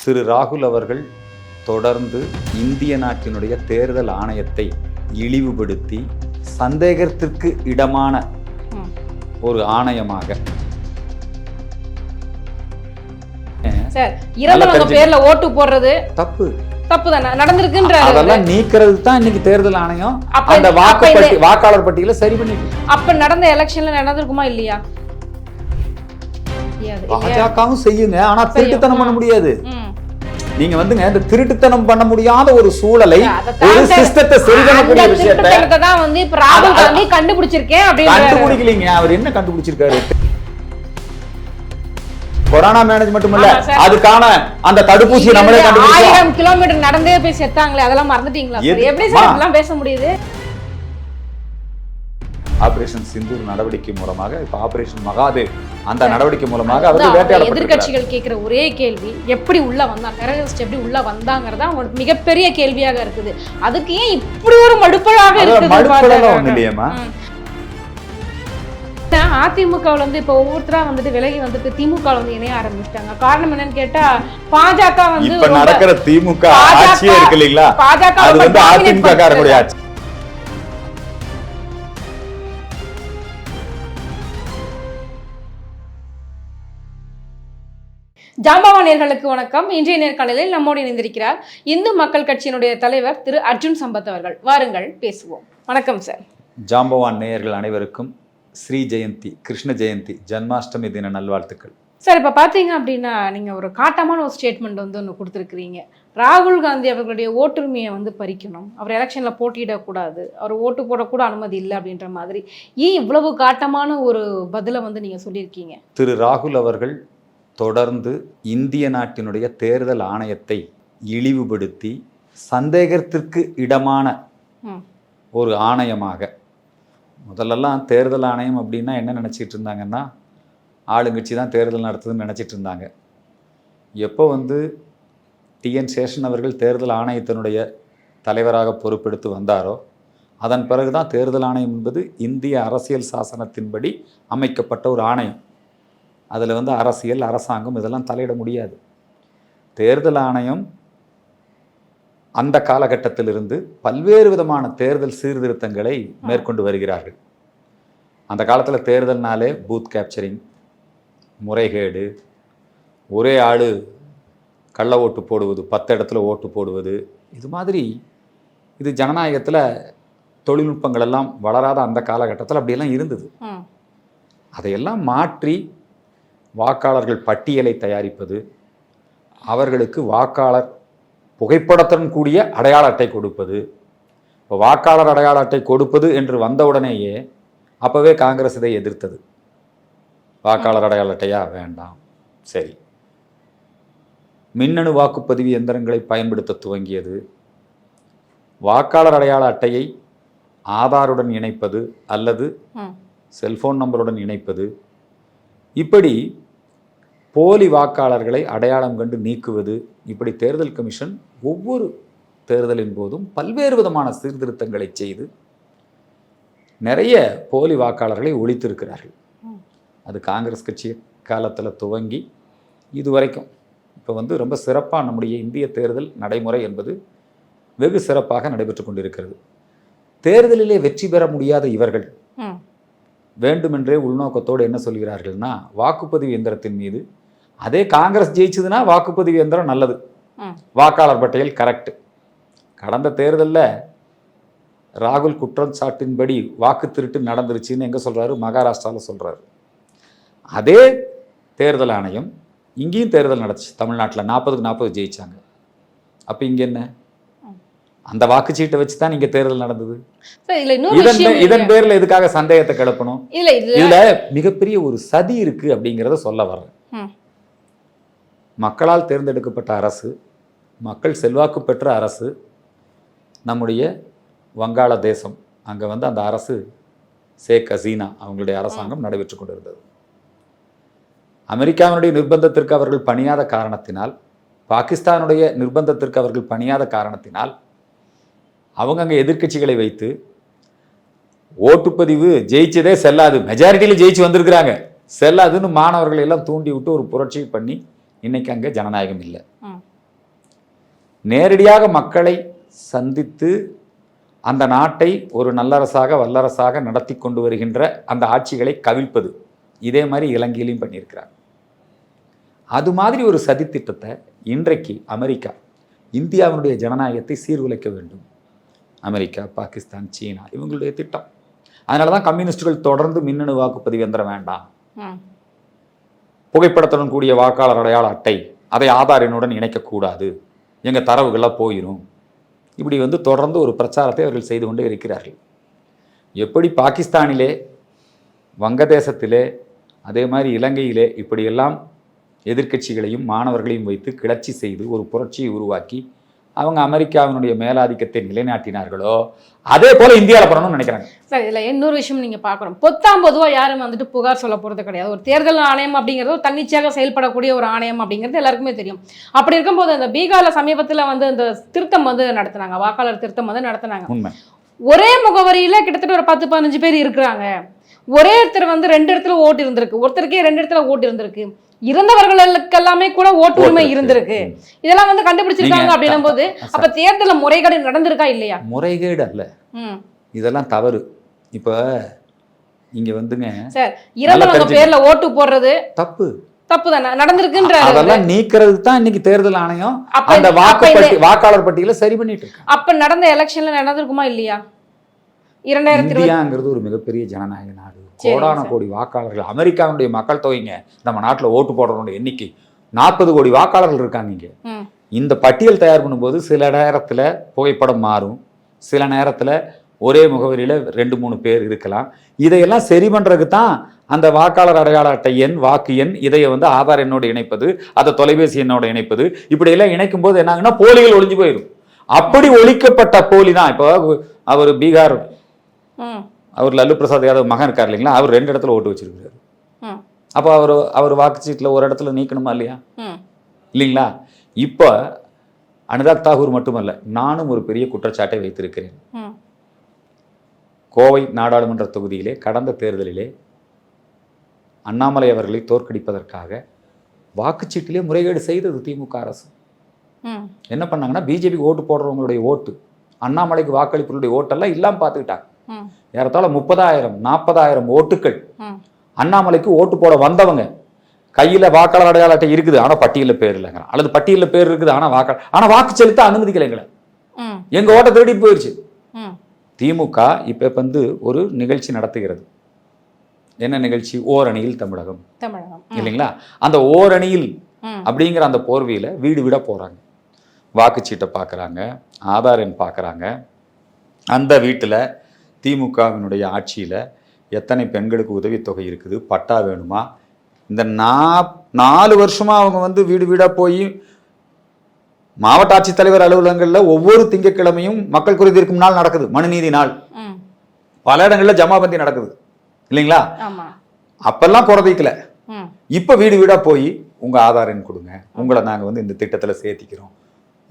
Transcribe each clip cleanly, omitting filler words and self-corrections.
திரு ராகுல் அவர்கள் தொடர்ந்து இந்திய நாட்டினுடைய தேர்தல் ஆணையத்தை இழிவுபடுத்தி சந்தேகத்திற்கு இடமான ஒரு ஆணையமாக பேர்ல ஓட்டு போடுறது தப்பு தப்புதானே நடந்திருக்குன்ற அதெல்லாம் நீக்கிறது தான் இன்னைக்கு தேர்தல் ஆணையம் அந்த வாக்காளர் பட்டியலை சரி பண்ணிட்டு. அப்ப நடந்த எலெக்ஷன்ல நடந்திருக்குமா இல்லையா? பாஜகவும் செய்யுங்க, ஆனா திருட்டுத்தனம் பண்ண முடியாது. நீங்க வந்துங்க இந்த திருட்டுத்தனம் பண்ண முடியாத ஒரு சூழலை, ஒரு சிஸ்டத்தை சரி பண்ணக்கூடிய விஷயத்தை தான் வந்து இப்ப ராகுல் காந்தி கண்டுபிடிச்சிருக்கேன் அப்படின்னு கண்டுபிடிக்கலீங்க. அவர் என்ன கண்டுபிடிச்சிருக்காரு? கொரோனா மேனேஜ்மெண்ட் இல்ல, அதுக்கான அந்த தடுப்பூசி நம்மளே கண்டுபிடிச்சோம். 1000 கிலோமீட்டர் நடந்தே போய் செத்தாங்களே, அதெல்லாம் மறந்துட்டீங்களா? எப்படி சார் இதெல்லாம் பேச முடியுது? ஆபரேஷன் சிந்தூர் நடவடிக்கை மூலமாக இப்ப ஆபரேஷன் மகாதேவ் அந்த நடவடிக்கை மூலமாக அவர்கள் வேட்டையாடப்பட்டார்கள். எதிர்க்கட்சிகள் கேட்கிற ஒரே கேள்வி, எப்படி உள்ள வந்தாங்க, டெரரிஸ்ட் எப்படி உள்ள வந்தாங்கறதா அவங்களுக்கு மிகப்பெரிய கேள்வியாக இருக்குது. அதுக்கு ஏன் இப்படி ஒரு மடுப்பலாக இருக்குது? மடுப்பலாம் ஒண்ணு இல்லையேமா. அதிமுகவுல வந்து இப்ப ஒவ்வொருத்தரா வந்துட்டு விலகி வந்துட்டு திமுக வந்து இணைய ஆரம்பிச்சிட்டாங்க. காரணம் என்னன்னு கேட்டா, பாஜக வந்து இப்ப நடக்கிற திமுக ஆட்சியே இருக்கு இல்லீங்களா, பாஜக அது வந்து அதிமுக காரங்களுடைய ஆட்சி. ஜாம்பவான் நேயர்களுக்கு வணக்கம். இன்றைய நேர்காணலில் நம்மோடு இணைந்திருக்கிறார் இந்து மக்கள் கட்சியினுடைய தலைவர் திரு அர்ஜுன் சம்பத் அவர்கள். வாருங்கள் பேசுவோம். வணக்கம் சார். ஜாம்பவான் நேயர்கள் அனைவருக்கும் ஸ்ரீ ஜெயந்தி, கிருஷ்ண ஜெயந்தி, ஜன்மாஷ்டமி தின நல்வாழ்த்துக்கள். சார், இப்போ பார்த்தீங்க அப்படின்னா நீங்கள் ஒரு காட்டமான ஒரு ஸ்டேட்மெண்ட் வந்து ஒன்று கொடுத்துருக்குறீங்க. ராகுல் காந்தி அவர்களுடைய ஓட்டுரிமையை வந்து பறிக்கணும், அவர் எலெக்ஷனில் போட்டியிடக்கூடாது, அவர் ஓட்டு போடக்கூட அனுமதி இல்லை அப்படின்ற மாதிரி ஏன் இவ்வளவு காட்டமான ஒரு பதிலை வந்து நீங்கள் சொல்லியிருக்கீங்க? திரு ராகுல் அவர்கள் தொடர்ந்து இந்திய நாட்டினுடைய தேர்தல் ஆணையத்தை இழிவுபடுத்தி சந்தேகத்திற்கு இடமான ஒரு ஆணையமாக, முதல்லலாம் தேர்தல் ஆணையம் அப்படின்னா என்ன நினச்சிட்டு இருந்தாங்கன்னா, ஆளுங்கட்சி தான் தேர்தல் நடத்துதுன்னு நினச்சிட்டு இருந்தாங்க. எப்போ வந்து டிஎன் சேஷன் அவர்கள் தேர்தல் ஆணையத்தினுடைய தலைவராக பொறுப்பெடுத்து வந்தாரோ, அதன் பிறகு தான் தேர்தல் ஆணையம் என்பது இந்திய அரசியல் சாசனத்தின்படி அமைக்கப்பட்ட ஒரு ஆணையம். அதில் வந்து அரசியல், அரசாங்கம் இதெல்லாம் தலையிட முடியாது. தேர்தல் ஆணையம் அந்த காலகட்டத்திலிருந்து பல்வேறு விதமான தேர்தல் சீர்திருத்தங்களை மேற்கொண்டு வருகிறார்கள். அந்த காலத்தில் தேர்தல்னாலே பூத் கேப்சரிங், முறைகேடு, ஒரே ஆள் கள்ள ஓட்டு போடுவது, 10 இடத்துல ஓட்டு போடுவது, இது மாதிரி இது ஜனநாயகத்தில் தொழில்நுட்பங்கள் எல்லாம் வளராத அந்த காலகட்டத்தில் அப்படியெல்லாம் இருந்தது. அதையெல்லாம் மாற்றி வாக்காளர்கள் பட்டியலை தயாரிப்பது, அவர்களுக்கு வாக்காளர் புகைப்படத்துடன் கூடிய அடையாள அட்டை கொடுப்பது. இப்போ வாக்காளர் அடையாள அட்டை கொடுப்பது என்று வந்தவுடனேயே அப்போவே காங்கிரஸ் இதை எதிர்த்தது. வாக்காளர் அடையாள அட்டையா வேண்டாம், சரி. மின்னணு வாக்குப்பதிவு எந்திரங்களை பயன்படுத்த துவங்கியது. வாக்காளர் அடையாள அட்டையை ஆதாருடன் இணைப்பது அல்லது செல்போன் நம்பருடன் இணைப்பது, இப்படி போலி வாக்காளர்களை அடையாளம் கண்டு நீக்குவது, இப்படி தேர்தல் கமிஷன் ஒவ்வொரு தேர்தலின் போதும் பல்வேறு விதமான சீர்திருத்தங்களை செய்து நிறைய போலி வாக்காளர்களை ஒழித்திருக்கிறார்கள். அது காங்கிரஸ் கட்சி காலத்தில் துவங்கி இதுவரைக்கும் இப்போ வந்து ரொம்ப சிறப்பாக நம்முடைய இந்திய தேர்தல் நடைமுறை என்பது வெகு சிறப்பாக நடைபெற்று கொண்டிருக்கிறது. தேர்தலிலே வெற்றி பெற முடியாத இவர்கள் வேண்டுமென்றே உள்நோக்கத்தோடு என்ன சொல்கிறார்கள்னா, வாக்குப்பதிவு எந்திரத்தின் மீது, அதே காங்கிரஸ் ஜெயிச்சதுன்னா வாக்குப்பதிவு எந்திரம் நல்லது, வாக்காளர் பட்டியல் கரெக்ட். கடந்த தேர்தலில் ராகுல் குற்றச்சாட்டின்படி வாக்கு திருட்டு நடந்துருச்சுன்னு எங்கே சொல்கிறாரு? மகாராஷ்டிராவில் சொல்கிறாரு. அதே தேர்தல் ஆணையம் இங்கேயும் தேர்தல் நடந்துச்சு. தமிழ்நாட்டில் 40க்கு 40 ஜெயிச்சாங்க. அப்போ இங்கே என்ன? அந்த வாக்குச்சீட்டை வச்சு தான் இங்க தேர்தல் நடந்தது. இதன் பேர்ல எதுக்காக சந்தேகத்தை கிளப்பணும்? இதுல மிகப்பெரிய ஒரு சதி இருக்கு அப்படிங்கிறத சொல்ல வர்றேன். மக்களால் தேர்ந்தெடுக்கப்பட்ட அரசு, மக்கள் செல்வாக்கு பெற்ற அரசு நம்முடைய வங்காள தேசம். அங்க வந்து அந்த அரசு ஷேக் ஹசீனா அவங்களுடைய அரசாங்கம் நடைபெற்று கொண்டிருந்தது. அமெரிக்காவினுடைய நிர்பந்தத்திற்கு அவர்கள் பணியாத காரணத்தினால், பாகிஸ்தானுடைய நிர்பந்தத்திற்கு அவர்கள் பணியாத காரணத்தினால் அவங்க அங்கே எதிர்கட்சிகளை வைத்து ஓட்டுப்பதிவு ஜெயிச்சதே செல்லாது, மெஜாரிட்டியில் ஜெயிச்சு வந்திருக்கிறாங்க, செல்லாதுன்னு மாணவர்களை எல்லாம் தூண்டி விட்டு ஒரு புரட்சி பண்ணி இன்னைக்கு அங்கே ஜனநாயகம் இல்லை. நேரடியாக மக்களை சந்தித்து அந்த நாட்டை ஒரு நல்லரசாக வல்லரசாக நடத்தி கொண்டு வருகின்ற அந்த ஆட்சிகளை கவிழ்ப்பது. இதே மாதிரி இலங்கையிலையும் பண்ணியிருக்கிறார். அது மாதிரி ஒரு சதித்திட்டத்தை இன்றைக்கு அமெரிக்கா இந்தியாவினுடைய ஜனநாயகத்தை சீர்குலைக்க வேண்டும். அமெரிக்கா, பாகிஸ்தான், சீனா இவங்களுடைய திட்டம். அதனால தான் கம்யூனிஸ்டுகள் தொடர்ந்து மின்னணு வாக்குப்பதிவு எந்திரம் வேண்டாம், புகைப்படத்துடன் கூடிய வாக்காளர் அடையாள அட்டை, அதை ஆதார் எண்ணுடன் இணைக்கக்கூடாது, எங்கள் தரவுகளாக போயிடும், இப்படி தொடர்ந்து ஒரு பிரச்சாரத்தை அவர்கள் செய்து கொண்டு இருக்கிறார்கள். எப்படி பாகிஸ்தானிலே, வங்கதேசத்திலே, அதே மாதிரி இலங்கையிலே இப்படியெல்லாம் எதிர்க்கட்சிகளையும் மாணவர்களையும் வைத்து கிளர்ச்சி செய்து ஒரு புரட்சியை உருவாக்கி அவங்க அமெரிக்காவினுடைய மேலாதிக்கத்தை நிலைநாட்டினார்களோ அதே போல இந்தியாவில் பண்ணணும்னு நினைக்கிறாங்க. சார் இதில் இன்னொரு விஷயம் நீங்கள் பார்க்கணும். பொதுவாக யாரும் புகார் சொல்ல போகிறது கிடையாது. ஒரு தேர்தல் ஆணையம் அப்படிங்கிறது ஒரு தன்னிச்சையாக செயல்படக்கூடிய ஒரு ஆணையம் அப்படிங்கிறது எல்லாருக்குமே தெரியும். அப்படி இருக்கும்போது இந்த பீகாரில் சமீபத்தில் இந்த திருத்தம் நடத்தினாங்க, வாக்காளர் திருத்தம் நடத்தினாங்க. உண்மை. ஒரே முகவரியில் கிட்டத்தட்ட ஒரு 10-15 பேர் இருக்கிறாங்க. ஒரே ஒருத்தர் 2 இடத்துல ஓட்டு இருந்திருக்கு, ஒருத்தருக்கே 2 இடத்துல ஓட்டு இருந்திருக்கு, இருந்தவர்களுக்கு எல்லாமே கூட ஓட்டு உரிமை இருந்திருக்கு. இதெல்லாம் கண்டுபிடிச்சிருக்காங்க அப்படின்னும் போது அப்ப தேர்தல முறைகேடு நடந்திருக்கா இல்லையா? முறைகேடு அல்ல, இதெல்லாம் தவறு. இப்ப இங்க சார் இறந்தவங்க பேர்ல ஓட்டு போடுறது தப்பு தானே நடந்திருக்குன்ற அதெல்லாம் நீக்கிறதுக்கு தான் இன்னைக்கு தேர்தல் ஆணையம் அந்த வாக்காளர் பட்டியலை சரி பண்ணிட்டு இருக்கு. அப்ப நடந்த எலெக்ஷன்ல நடந்திருக்குமா இல்லையா? இந்தியாங்கிறது ஒரு மிகப்பெரிய ஜனநாயக நாடு. கோடான கோடி வாக்காளர்கள். அமெரிக்காவுடைய மக்கள் தொகைங்க நம்ம நாட்டில் ஓட்டு போடுறவங்களுடைய எண்ணிக்கை 40 கோடி வாக்காளர்கள் இருக்காங்க. இங்க இந்த பட்டியல் தயார் பண்ணும்போது சில நேரத்தில் புகைப்படம் மாறும், சில நேரத்தில் ஒரே முகவரியில் 2-3 பேர் இருக்கலாம். இதையெல்லாம் சரி பண்றதுக்கு தான் அந்த வாக்காளர் அடையாள அட்டை எண், வாக்கு எண், இதை ஆதார் எண்ணோடு இணைப்பது, அதை தொலைபேசி எண்ணோடு இணைப்பது, இப்படியெல்லாம் இணைக்கும் போது என்ன ஆகுன்னா போலிகள் ஒழிஞ்சு போயிடும். அப்படி ஒழிக்கப்பட்ட போலி தான் இப்போ அவர் பீகார் அவர் லல்லு பிரசாத் யாதவ் மகன் இருக்கார் இல்லைங்களா, அவர் 2 இடத்துல ஓட்டு வச்சிருக்காரு. அப்போ அவர் வாக்குச்சீட்டில் ஒரு இடத்துல நீக்கணுமா இல்லையா? இல்லைங்களா? இப்போ அனுராக் தாகூர் மட்டுமல்ல, நானும் ஒரு பெரிய குற்றச்சாட்டை வைத்திருக்கிறேன். கோவை நாடாளுமன்ற தொகுதியிலே கடந்த தேர்தலிலே அண்ணாமலை அவர்களை தோற்கடிப்பதற்காக வாக்குச்சீட்டிலே முறைகேடு செய்தது திமுக அரசு. என்ன பண்ணாங்கன்னா, பிஜேபி ஓட்டு போடுறவங்களுடைய ஓட்டு, அண்ணாமலைக்கு வாக்களிப்புடைய ஓட்டெல்லாம் இல்லாம பார்த்துக்கிட்டாங்க. ஏறத்தாழ 30,000-40,000 ஓட்டுக்கள் அண்ணாமலைக்கு ஓட்டு போட வந்தவங்க கையில வாக்காளர் அடையாள அட்டை இருக்குது, ஆனா பட்டியல பேர் இல்லைங்க, அல்லது பட்டியல பேர் இருக்குது ஆனா வாக்கு செலுத்த அனுமதிக்கலைங்களே, எங்க ஓட்டை திருடிட்டு போயிடுச்சு. திமுக இப்ப ஒரு நிகழ்ச்சி நடத்துகிறது. என்ன நிகழ்ச்சி? ஓரணியில் தமிழகம் இல்லைங்களா? அந்த ஓரணியில் அப்படிங்கிற அந்த போர்வையில வீடு விட போறாங்க. வாக்குச்சீட்டை பார்க்குறாங்க, ஆதார் எண் பார்க்குறாங்க. அந்த வீட்டில் திமுகவினுடைய ஆட்சியில் எத்தனை பெண்களுக்கு உதவித்தொகை இருக்குது, பட்டா வேணுமா, இந்த 4 வருஷமாக அவங்க வீடு வீடாக போய் மாவட்ட ஆட்சித்தலைவர் அலுவலகங்களில் ஒவ்வொரு திங்கட்கிழமையும் மக்கள் குறை தீர்க்கும் நாள் நடக்குது, மனுநீதி நாள். பல இடங்களில் ஜமாபந்தி நடக்குது இல்லைங்களா? அப்பெல்லாம் குறைதிக்கல. இப்போ வீடு வீடாக போய் உங்கள் ஆதார் எண் கொடுங்க, உங்களை நாங்கள் இந்த திட்டத்தில் சேர்த்திக்கிறோம்.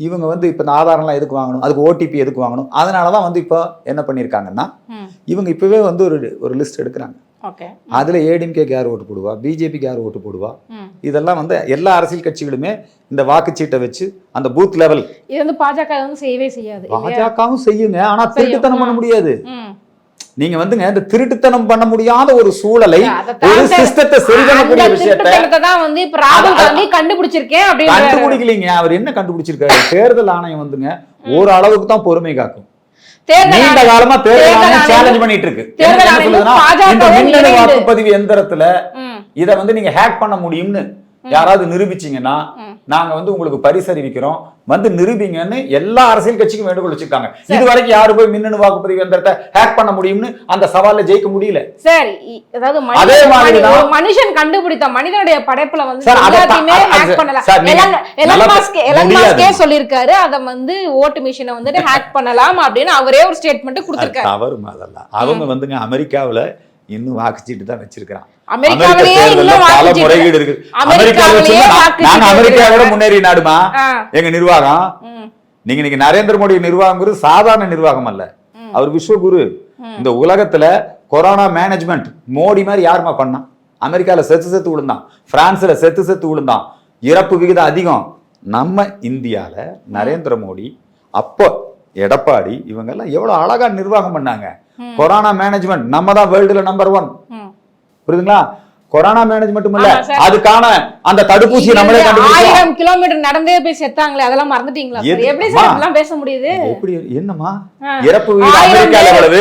இவங்க இப்போ இந்த ஆதாரம்லாம் எதுக்கு வாங்கணும், அதுக்கு ஓடிபி எதுக்கு வாங்கணும்? அதனால தான் இப்போ என்ன பண்ணியிருக்காங்கன்னா, இவங்க இப்போவே ஒரு லிஸ்ட் எடுக்கிறாங்க. அதில் ஏடிஎம்கேக்கு யார் ஓட்டு போடுவா, பிஜேபிக்கு யார் ஓட்டு போடுவா, இதெல்லாம் எல்லா அரசியல் கட்சிகளுமே இந்த வாக்குச்சீட்டை வச்சு அந்த பூத் லெவல். இது பாஜக செய்யவே செய்யாது. பாஜகவும் செய்யுங்க, ஆனா திருட்டுத்தனம் பண்ண முடியாது. நீங்க இந்த திருட்டுத்தனம் பண்ண முடியாத ஒரு சூழலை, ஒரு சிஸ்டத்தை சரி பண்ணக்கூடிய விஷயத்தை கண்டுபிடிக்கலீங்க. அவர் என்ன கண்டுபிடிச்சிருக்காரு? தேர்தல் ஆணையம் ஒரு அளவுக்கு தான் பொறுமை காக்கும். நீண்ட காலமா தேர்தல் ஆணையம் சேலஞ்ச் பண்ணிட்டு இருக்கு. இந்த மின்னணு வாக்குப்பதிவு எந்திரத்துல இதை நீங்க ஹேக் பண்ண முடியும்னு யாராவது நிரூபிச்சீங்கன்னா நாங்க உங்களுக்கு பரிசறிவிக்கிறோம், நிரூபிங்கன்னு எல்லா அரசியல் கட்சிக்கும் வேண்டுகோள் வச்சிருக்காங்க. இது வரைக்கும் யாரு போய் மின்னணு வாக்குப்பதிவு எந்திரத்தை ஹேக் பண்ண முடியும்னு அந்த சவால்ல ஜெயிக்க முடியல. சரி, அதாவது மனுஷன் கண்டுபிடித்த மனிதனுடைய படைப்புல எல்லாத்தையுமே ஹேக் பண்ணலாம். எலன் மஸ்கே சொல்லிருக்காரு, அத ஓட்டு மிஷினை ஹேக் பண்ணலாம் அப்படின்னு அவரே ஒரு ஸ்டேட்மெண்ட் கொடுத்திருக்காரு. தவறு அதெல்லாம். அவங்க அமெரிக்காவுல இன்னும் வாக்குச்சீட்டு தான் வச்சிருக்கான். பல முறைகேடு இருக்கு. அமெரிக்காவோட முன்னேறிய நாடுமா எங்க நிர்வாகம். நீங்க நரேந்திர மோடி நிர்வாகம் சாதாரண நிர்வாகம் அல்ல, அவர் விஸ்வகுரு. இந்த உலகத்துல கொரோனா மேனேஜ்மெண்ட் மோடி மாதிரி யாருமா பண்ணா? அமெரிக்கால செத்து விழுந்தான், பிரான்ஸ்ல செத்து விழுந்தான், இறப்பு விகிதம் அதிகம், நம்ம இந்தியால நரேந்திர மோடி, அப்போ எடப்பாடி, இவங்கெல்லாம் எவ்வளவு அழகா நிர்வாகம் பண்ணாங்க. கொரோனா மேனேஜ்மெண்ட் நம்ம தான் வேர்ல்டுல நம்பர் 1. புரியுதுங்களா? கொரோனா மேனேஜ்மெண்ட் இல்ல, அதுக்கான அந்த தடுப்பூசி நம்மளே கண்டுபிடிச்சோம். 1000 கிலோமீட்டர் நடந்தே போய் செத்தாங்களே, அதெல்லாம் மறந்துட்டீங்களா? எப்படி சார் இதெல்லாம் பேச முடியுது? எப்படி என்னமா இறப்பு வீதம் அமெரிக்கால எவ்வளவு,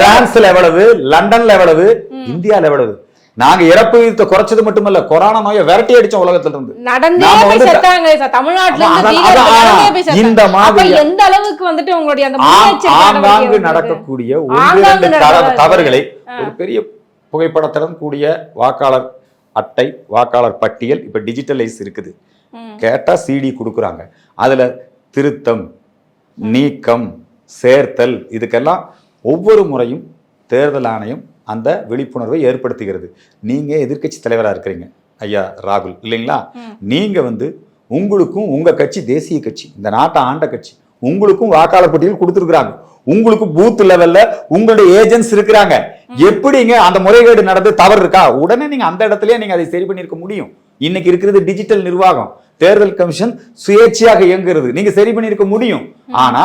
பிரான்ஸ்ல எவ்வளவு, லண்டன்ல எவ்வளவு, இந்தியால எவ்வளவு? நாங்க இறப்பு வீதத்தை குறைச்சது மட்டுமல்ல, கொரோனா நோயை விரட்டி அடிச்சோம் உலகத்துல இருந்து. நடந்தே போய் செத்தாங்க தமிழ்நாட்டுல இருந்து. இந்த மாதிரி எந்த அளவுக்கு வந்துட்டு உங்களுடைய அந்த ஆங்காங்கு நடக்கக்கூடிய ஒரு தவறுகளை ஒரு பெரிய புகைப்படத்துடன் கூடிய வாக்காளர் அட்டை, வாக்காளர் பட்டியல் இப்ப டிஜிட்டலைஸ் இருக்குது. கேட்டா சிடி கொடுக்குறாங்க. அதுல திருத்தம், நீக்கம், சேர்த்தல், இதுக்கெல்லாம் ஒவ்வொரு முறையும் தேர்தல் ஆணையம் அந்த விழிப்புணர்வை ஏற்படுத்துகிறது. நீங்க எதிர்க்கட்சி தலைவரா இருக்கிறீங்க ஐயா ராகுல், இல்லைங்களா? நீங்க உங்களுக்கும் உங்க கட்சி தேசிய கட்சி, இந்த நாட்டை ஆண்ட கட்சி, உங்களுக்கும் வாக்காளர் பட்டியல் கொடுத்துருக்காங்க. உங்களுக்கு பூத் லெவல்ல உங்களுடைய ஏஜென்ட்ஸ் இருக்கிறாங்க. எப்படிங்க அந்த முறைகேடு நடந்து தவறு இருக்கா, உடனே நீங்க அந்த இடத்துலயே நீங்க அதை சரி பண்ணிருக்க முடியும். இன்னைக்கு இருக்கிறது டிஜிட்டல் நிர்வாகம். தேர்தல் கமிஷன் சுயேட்சையாக இயங்குகிறது. நீங்க சரி பண்ணிருக்க முடியும். ஆனா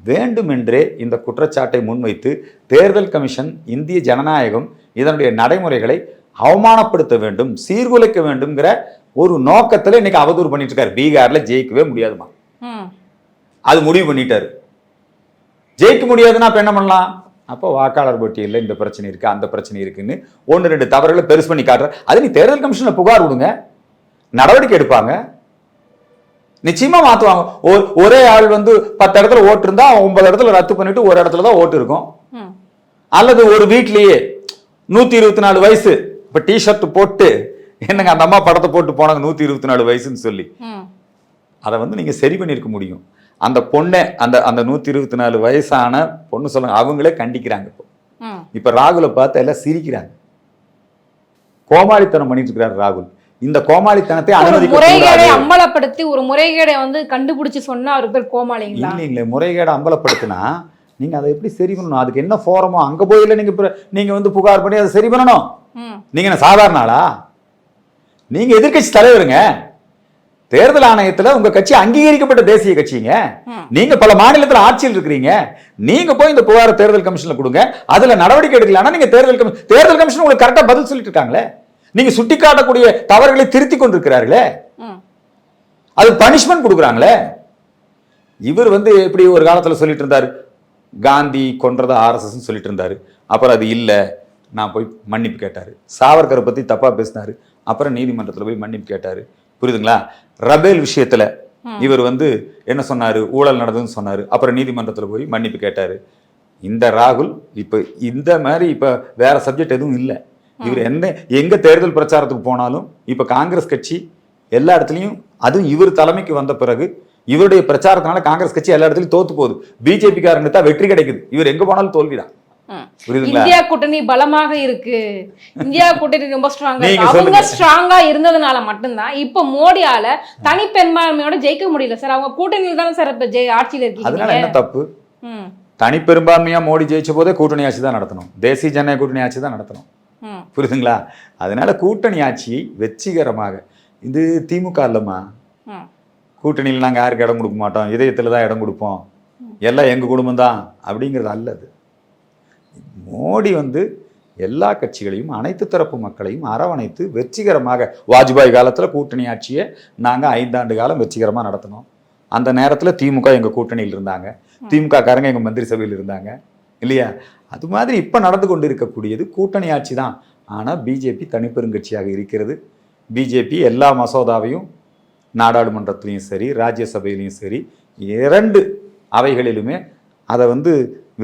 வேண்டுமென்றே இந்த குற்றச்சாட்டை முன்வைத்து தேர்தல் கமிஷன், இந்திய ஜனநாயகம், இதனுடைய நடைமுறைகளை அவமானப்படுத்த வேண்டும், சீர்குலைக்க வேண்டும்ங்கிற ஒரு நோக்கத்துல இன்னைக்கு அவதூறு பண்ணிட்டு இருக்காரு. பீகார்ல ஜெயிக்கவே முடியாதுமா, அது முடிவு பண்ணிட்டாரு. ஜெயிக்க முடியாதுன்னா அப்ப என்ன பண்ணலாம்? அப்போ வாக்காளர் பட்டியலில் இந்த பிரச்சனை இருக்கு, அந்த பிரச்சனை இருக்குன்னு 1-2 தவறுகளை பெருசு பண்ணி காட்டுற. அது நீ தேர்தல் கமிஷன்ல புகார் கொடுங்க, நடவடிக்கை எடுப்பாங்க, நிச்சயமா மாத்துவாங்க. ஒரே ஆள் 10 இடத்துல ஓட்டு இருந்தா 9 இடத்துல ரத்து பண்ணிட்டு ஒரு இடத்துல தான் ஓட்டு இருக்கும். அல்லது ஒரு வீட்லயே 124 வயசு இப்ப டிஷர்ட் போட்டு என்னங்க அந்த அம்மா படத்தை போட்டு போனாங்க 124 வயசுன்னு சொல்லி, அதை நீங்க சரி பண்ணிருக்க முடியும். அந்த பொண்ணை அந்த 124 வயசான பொண்ணு சொல்லுங்க, அவங்களே கண்டிக்கிறாங்க. இப்ப ராகுலை பார்த்து எல்லாம் சிரிக்கிறாங்க. கோமாளித்தனம் பண்ணிட்டு இருக்கிறார் ராகுல். இந்த கோமாளித்தனத்தை அம்பலப்படுத்தி ஒரு முறைகேடை கண்டுபிடிச்சு சொன்னா அவருக்கு பேர் கோமாளிங்களா? இல்லைங்களே, முறைகேடை அம்பலப்படுத்தினா நீங்க அதை எப்படி சரி பண்ணணும்? அதுக்கு என்ன ஃபோரமோ அங்க போயில நீங்க புகார் பண்ணி அதை சரி பண்ணணும். நீங்க என்ன சாதாரண ஆளா? நீங்க எதிர்க்கட்சி தலைவருங்க. தேர்தல் ஆணையத்துல உங்க கட்சி அங்கீகரிக்கப்பட்ட தேசிய கட்சிங்க. நீங்க பல மாநிலத்தில் ஆட்சியில் இருக்கிறீங்க. நீங்க போய் இந்த புகார் தேர்தல் கமிஷன்ல கொடுங்க. அதுல நடவடிக்கை எடுக்கலன்னா நீங்க தேர்தல் கமிஷன் உங்களுக்கு கரெக்டா பதில் சொல்லிட்டு இருக்காங்களே. நீங்க சுட்டிக்காட்டக்கூடிய தவறுகளை திருத்தி கொண்டிருக்கிறார்களே, அது பனிஷ்மெண்ட் கொடுக்குறாங்களே. இவர் எப்படி ஒரு காலத்துல சொல்லிட்டு இருந்தாரு, காந்தி கொன்றது RSS சொல்லிட்டு இருந்தாரு. அப்புறம் அது இல்ல, நான் போய் மன்னிப்பு கேட்டாரு. சாவர்கரை பத்தி தப்பா பேசினாரு, அப்புறம் நீதிமன்றத்துல போய் மன்னிப்பு கேட்டாரு. புரியுதுங்களா? ரபேல் விஷயத்துல இவர் என்ன சொன்னாரு, ஊழல் நடந்ததுன்னு சொன்னாரு, அப்புறம் நீதிமன்றத்துல போய் மன்னிப்பு கேட்டாரு. இந்த ராகுல் இப்ப இந்த மாதிரி இப்ப வேற சப்ஜெக்ட் எதுவும் இல்லை. இவர் எங்க தேர்தல் பிரச்சாரத்துக்கு போனாலும் இப்ப காங்கிரஸ் கட்சி எல்லா இடத்துலயும், அதுவும் இவர் தலைமைக்கு வந்த பிறகு இவருடைய பிரச்சாரத்தினால காங்கிரஸ் கட்சி எல்லா இடத்துலயும் தோத்து போகுது. பிஜேபி காரங்க தான் வெற்றி கிடைக்குது. இவர் எங்க போனாலும் தோல்விதான். இந்தியா கூட்டணி பலமாக இருக்கு, இந்தியா கூட்டணி ரொம்ப ஸ்ட்ராங்கா இருந்ததுனால மட்டும்தான் இப்ப மோடியால தனிப்பெரும்பான்மையோட ஜெயிக்க முடியல சார். அவங்க கூட்டணியில் தானே சார் இப்ப ஆட்சியில் இருக்கு. அதனால என்ன தப்பு? தனிப்பெரும்பான்மையா மோடி ஜெயிச்ச போதே கூட்டணி ஆட்சி தான் நடத்தணும், தேசிய ஜனநாயக கூட்டணி ஆட்சி தான் நடத்தணும். புரியுதுங்களா? அதனால கூட்டணி ஆட்சியை வெற்றிகரமாக, இது திமுக இல்லம்மா, கூட்டணியில் நாங்க யாருக்கு இடம் கொடுக்க மாட்டோம், இதயத்துல தான் இடம் கொடுப்போம், எல்லாம் எங்க குடும்பம் தான் அப்படிங்கிறது அல்லது. மோடி எல்லா கட்சிகளையும் அனைத்து தரப்பு மக்களையும் அரவணைத்து வெற்றிகரமாக, வாஜ்பாய் காலத்துல கூட்டணி ஆட்சியை நாங்க 5 ஆண்டு காலம் வெற்றிகரமா நடத்தினோம். அந்த நேரத்துல திமுக எங்க கூட்டணியில் இருந்தாங்க, திமுக காரங்க எங்க மந்திரி சபையில் இருந்தாங்க இல்லையா? அது மாதிரி இப்ப நடந்து கொண்டு இருக்கக்கூடியது கூட்டணி ஆட்சி தான். ஆனா பிஜேபி தனிப்பெருங்கட்சியாக இருக்கிறது. பிஜேபி எல்லா மசோதாவையும் நாடாளுமன்றத்திலையும் சரி, ராஜ்யசபையிலையும் சரி, 2 அவைகளிலுமே அதை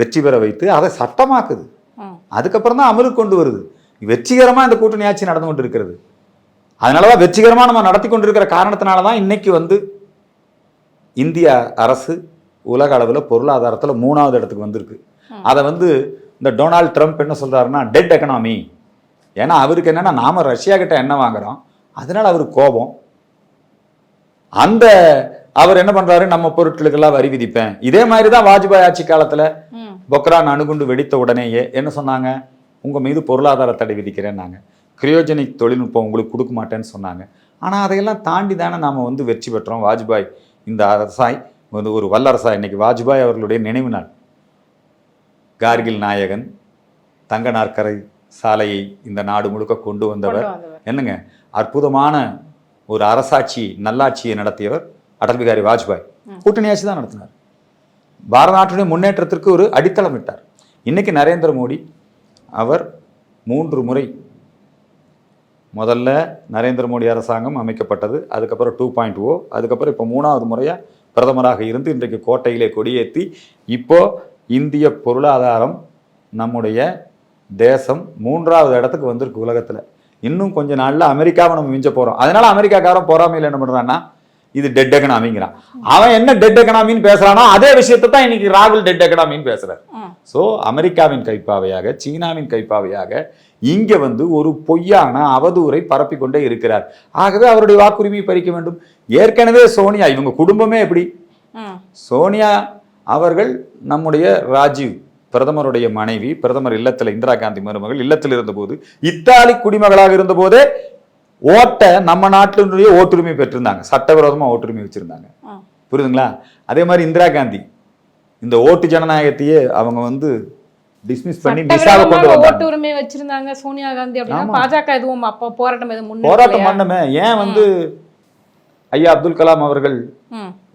வெற்றி பெற வைத்து அதை சட்டமாக்குது. அதுக்கப்புறம் தான் அமலுக்கு கொண்டு வருது. வெற்றிகரமா இந்த கூட்டணி ஆட்சி நடந்து கொண்டு இருக்கிறது. அதனாலதான் வெற்றிகரமா நம்ம நடத்தி கொண்டிருக்கிற காரணத்தினாலதான் இன்னைக்கு இந்திய அரசு உலக அளவுல பொருளாதாரத்துல 3வது இடத்துக்கு வந்திருக்கு. அதை இந்த டொனால்ட் ட்ரம்ப் என்ன சொல்றாருன்னா டெட் எக்கனாமி. ஏன்னா அவருக்கு என்னன்னா, நாம ரஷ்யா கிட்ட என்ன வாங்குறோம், அதனால அவருக்கு கோபம். அவர் என்ன பண்றாரு, நம்ம பொருட்களுக்கெல்லாம் வரி விதிப்பேன். இதே மாதிரிதான் வாஜ்பாய் ஆட்சி காலத்துல பொக்ரான் அணுகுண்டு வெடித்த உடனேயே என்ன சொன்னாங்க, உங்க மீது பொருளாதார தடை விதிக்கிறேன்னாங்க. கிரியோஜெனிக் தொழில்நுட்பம் உங்களுக்கு கொடுக்க மாட்டேன்னு சொன்னாங்க. ஆனால் அதையெல்லாம் தாண்டி தானே நாம் வந்து வெற்றி பெற்றோம். வாஜ்பாய் இந்த அரசாய் வந்து ஒரு வல்லரசா. இன்னைக்கு வாஜ்பாய் அவர்களுடைய நினைவு நாள். கார்கில் நாயகன் தங்க நாற்கரை சாலையை இந்த நாடு முழுக்க கொண்டு வந்தவர். என்னங்க அற்புதமான ஒரு அரசாட்சி நல்லாட்சியை நடத்தியவர் அடல் பிகாரி வாஜ்பாய். கூட்டணி ஆட்சி தான் நடத்தினார். பாரத நாட்டுடைய முன்னேற்றத்திற்கு ஒரு அடித்தளமிட்டார். இன்னைக்கு நரேந்திர மோடி அவர் 3 முறை, முதல்ல நரேந்திர மோடி அரசாங்கம் அமைக்கப்பட்டது, அதுக்கப்புறம் 2.0, அதுக்கப்புறம் இப்போ 3வது முறையாக பிரதமராக இருந்து இன்றைக்கு கோட்டையிலே கொடியேற்றி இப்போ இந்திய பொருளாதாரம் நம்முடைய தேசம் 3வது இடத்துக்கு வந்திருக்கு உலகத்தில். இன்னும் கொஞ்ச நாளில் அமெரிக்காவை நம்ம மிஞ்ச போகிறோம். அதனால அமெரிக்காக்காரன் பொறாமையில் என்ன பண்ணுறான்னா இது டெட் எக்கனாமிங்கிறான். அவன் என்ன டெட் எக்கனாமின்னு பேசுறானோ அதே விஷயத்தை தான் இன்னைக்கு ராகுல் டெட் எக்கனாமின்னு பேசுறாரு. ஸோ அமெரிக்காவின் கைப்பாவையாக, சீனாவின் கைப்பாவையாக இங்க வந்து ஒரு பொய்யான அவதூறை பரப்பி கொண்டே இருக்கிறார். ஆகவே அவருடைய வாக்குரிமையை பறிக்க வேண்டும். ஏற்கனவே சோனியா, இவங்க குடும்பமே எப்படி, சோனியா அவர்கள் நம்முடைய ராஜீவ் பிரதமருடைய மனைவி, பிரதமர் இல்லத்தில் இந்திரா காந்தி மருமகள் இல்லத்தில் இருந்தபோது, இத்தாலி குடிமகளாக இருந்த போதே ஓட்டை நம்ம நாட்டினுடைய ஓட்டுரிமை பெற்றிருந்தாங்க, சட்டவிரோதமா ஓட்டுரிமை வச்சிருந்தாங்க. புரியுதுங்களா? அதே மாதிரி இந்திரா காந்தி இந்த ஓட்டு ஜனநாயகத்தையே அவங்க வந்து டிஸ்மிஸ் பண்ணி விசாவை கொண்டு வந்தாங்க. ஓட்டு உரிமை வச்சிருந்தாங்க சோனியா காந்தி. அப்படின்னா பாஜக எதுவும் அப்ப போராட்டம் பண்ணமே. ஏன் வந்து ஐயா அப்துல் கலாம் அவர்கள்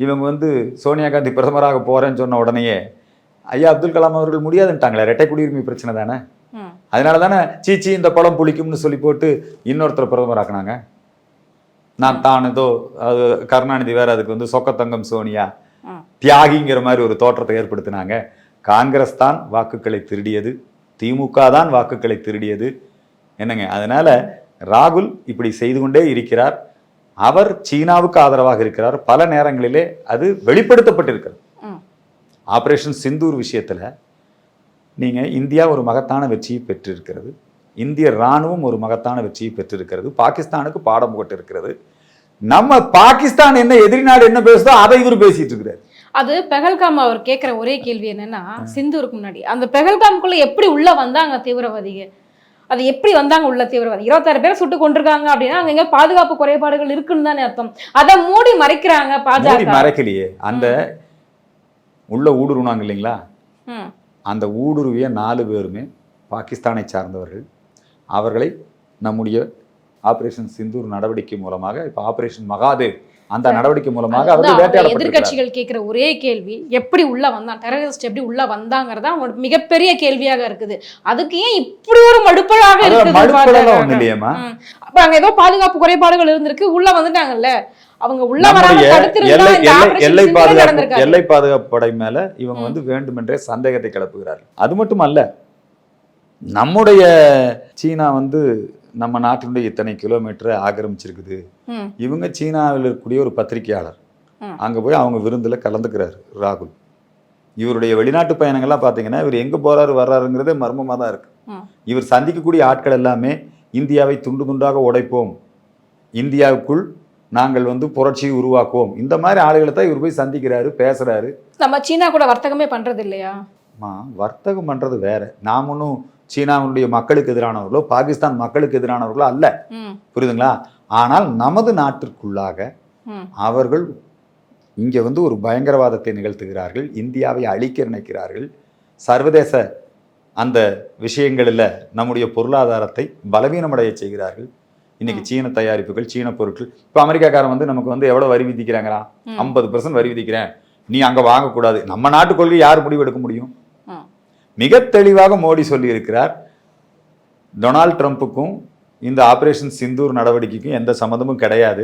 இவங்க வந்து சோனியா காந்தி பிரதமராக போறேன்னு சொன்ன உடனேயே ஐயா அப்துல் கலாம் அவர்கள் முடியாதுன்ட்டாங்களே. இரட்டை குடியுரிமை பிரச்சனை தானே. அதனால தானே சீச்சி இந்த பழம் புளிக்கும்னு சொல்லி போட்டு இன்னொருத்தர் பிரதமராக்குனாங்க. நான் தான் ஏதோ அது கருணாநிதி வேற அதுக்கு வந்து சொக்கத்தங்கம் சோனியா தியாகிங்கிற மாதிரி ஒரு தோற்றத்தை ஏற்படுத்தினாங்க. காங்கிரஸ் தான் வாக்குகளை திருடியது, திமுக தான் வாக்குகளை திருடியது. என்னங்க, அதனால ராகுல் இப்படி செய்து கொண்டே இருக்கிறார். அவர் சீனாவுக்கு ஆதரவாக இருக்கிறார். பல நேரங்களிலே அது வெளிப்படுத்தப்பட்டிருக்கிறது. ஆபரேஷன் சிந்தூர் விஷயத்துல நீங்க இந்தியா ஒரு மகத்தான வெற்றியை பெற்றிருக்கிறது. இந்திய ராணுவம் ஒரு மகத்தான வெற்றியை பெற்றிருக்கிறது. பாகிஸ்தானுக்கு பாடம் போட்டு இருக்கிறது. நம்ம பாகிஸ்தான் என்ன எதிரி நாடு என்ன பேசுதோ அதை இவர் பேசிட்டு இருக்கிறார். அது பெஹல்காம் அவர் கேட்கிற ஒரே கேள்வி என்னன்னா, சிந்தூருக்கு முன்னாடி அந்த பெஹல்காம்குள்ள எப்படி உள்ள வந்தாங்க தீவிரவாதிகள்? அது எப்படி வந்தாங்க உள்ள தீவிரவாதி? 26 பேரை சுட்டு கொண்டிருக்காங்க அப்படின்னா அங்க பாதுகாப்பு குறைபாடுகள் இருக்குன்னு தானே அர்த்தம். அதை மூடி மறைக்கிறாங்க பாஜக. மறைக்கலையே. அந்த உள்ள ஊடுருவாங்க இல்லைங்களா, அந்த ஊடுருவிய 4 பேருமே பாகிஸ்தானை சார்ந்தவர்கள். அவர்களை நம்முடைய ஆபரேஷன் சிந்தூர் நடவடிக்கை மூலமாக, இப்ப ஆபரேஷன் மகாதேவ் அந்த நடவடிக்கை மூலமாக அவர்கள் வேட்டையாடப்பட்டார்கள். எதிர்க்கட்சிகள் கேட்கிற ஒரே கேள்வி, எப்படி உள்ள வந்தான், டெரரிஸ்ட் எப்படி உள்ள வந்தாங்கிறதா அவங்களோட மிகப்பெரிய கேள்வியாக இருக்குது. அதுக்கு ஏன் இப்படி ஒரு மடுப்பலாக இருக்குது? அப்ப அங்க ஏதோ பாதுகாப்பு குறைபாடுகள் இருந்திருக்கு, உள்ள வந்துட்டாங்கல்ல. அவங்க உள்ள வராம எல்லை பாதுகாப்பு படை மேல இவங்க வந்து வேண்டுமென்றே சந்தேகத்தை கிளப்புகிறார்கள். அது மட்டும் அல்ல, நம்முடைய சீனா வந்து நம்ம நாட்டினுடைய இத்தனை கிலோமீட்டரை ஆக்கிரமிச்சிருக்குது. இவங்க சீனாவில் இருக்கக்கூடிய ஒரு பத்திரிகையாளர் அங்க போய் அவங்க விருந்துல கலந்துக்கிறார் ராகுல். இவருடைய வெளிநாட்டு பயணங்கள்லாம் பார்த்தீங்கன்னா இவர் எங்க போறாரு வர்றாருங்கிறதே மர்மமாக தான் இருக்கு. இவர் சந்திக்கக்கூடிய ஆட்கள் எல்லாமே இந்தியாவை துண்டு துண்டாக உடைப்போம், இந்தியாவுக்குள் நாங்கள் வந்து புரட்சியை உருவாக்குவோம், இந்த மாதிரி ஆளுகளை தான் இவர் போய் சந்திக்கிறாரு, பேசுறாரு. நம்ம சீனா கூட வர்த்தகமே பண்றது இல்லையா? வர்த்தகம் பண்றது வேற. நாம் ஒன்றும் சீனாவுடைய மக்களுக்கு எதிரானவர்களோ பாகிஸ்தான் மக்களுக்கு எதிரானவர்களோ அல்ல, புரியுதுங்களா? ஆனால் நமது நாட்டிற்குள்ளாக அவர்கள் இங்க வந்து ஒரு பயங்கரவாதத்தை நிகழ்த்துகிறார்கள், இந்தியாவை அழிக்க நினைக்கிறார்கள், சர்வதேச அந்த விஷயங்களில் நம்முடைய பொருளாதாரத்தை பலவீனமடைய செய்கிறார்கள். இன்னைக்கு சீன தயாரிப்புகள், சீன பொருட்கள், இப்போ அமெரிக்காக்காரன் வந்து நமக்கு வந்து எவ்வளவு வரி விதிக்கிறாங்களா? 50% வரி விதிக்கிறேன், நீ அங்க வாங்கக்கூடாது. நம்ம நாட்டு கொள்கை யார் முடிவு எடுக்க முடியும்? மிக தெளிவாக மோடி சொல்லி இருக்கிறார், டொனால்ட் ட்ரம்ப்புக்கும் இந்த ஆபரேஷன் சிந்தூர் நடவடிக்கைக்கும் எந்த சம்மந்தமும் கிடையாது.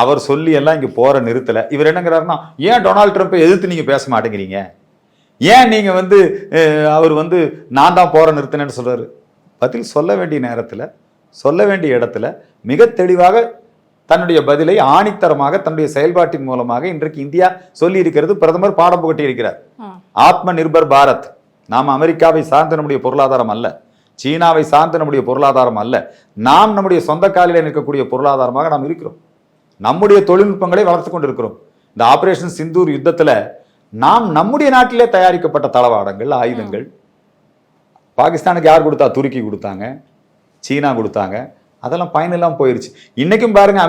அவர் சொல்லி எல்லாம் இங்க போற நிறுத்தல. இவர் என்னங்கிறாருன்னா, ஏன் டொனால்ட் ட்ரம்ப்பை எதிர்த்து நீங்க பேச மாட்டேங்கிறீங்க, ஏன் நீங்க வந்து அவர் வந்து நான் தான் போற நிறுத்தினேன்னு சொல்றாரு. பதில் சொல்ல வேண்டிய நேரத்துல, சொல்ல வேண்டிய இடத்துல மிக தெளிவாக தன்னுடைய பதிலை ஆணித்தரமாக தன்னுடைய செயல்பாட்டின் மூலமாக இன்றைக்கு இந்தியா சொல்லி இருக்கிறது. பிரதமர் பாடம் புகட்டி இருக்கிறார். ஆத்ம நிர்பர் பாரத். நாம் அமெரிக்காவை சார்ந்த நம்முடைய பொருளாதாரம் அல்ல, சீனாவை சார்ந்த நம்முடைய பொருளாதாரம் அல்ல, நாம் நம்முடைய சொந்த காலில் நிற்கக்கூடிய பொருளாதாரமாக நாம் இருக்கிறோம். நம்முடைய தொழில்நுட்பங்களை வளர்த்து கொண்டிருக்கிறோம். இந்த ஆபரேஷன் சிந்தூர் யுத்தத்துல நாம் நம்முடைய நாட்டிலே தயாரிக்கப்பட்ட தளவாடங்கள், ஆயுதங்கள் பாகிஸ்தானுக்கு யார் கொடுத்தா? துருக்கி கொடுத்தாங்க, சீனா கொடுத்தாங்க, அதெல்லாம் பயனில்லாம போயிருச்சு. இன்னைக்கும் பாருங்க,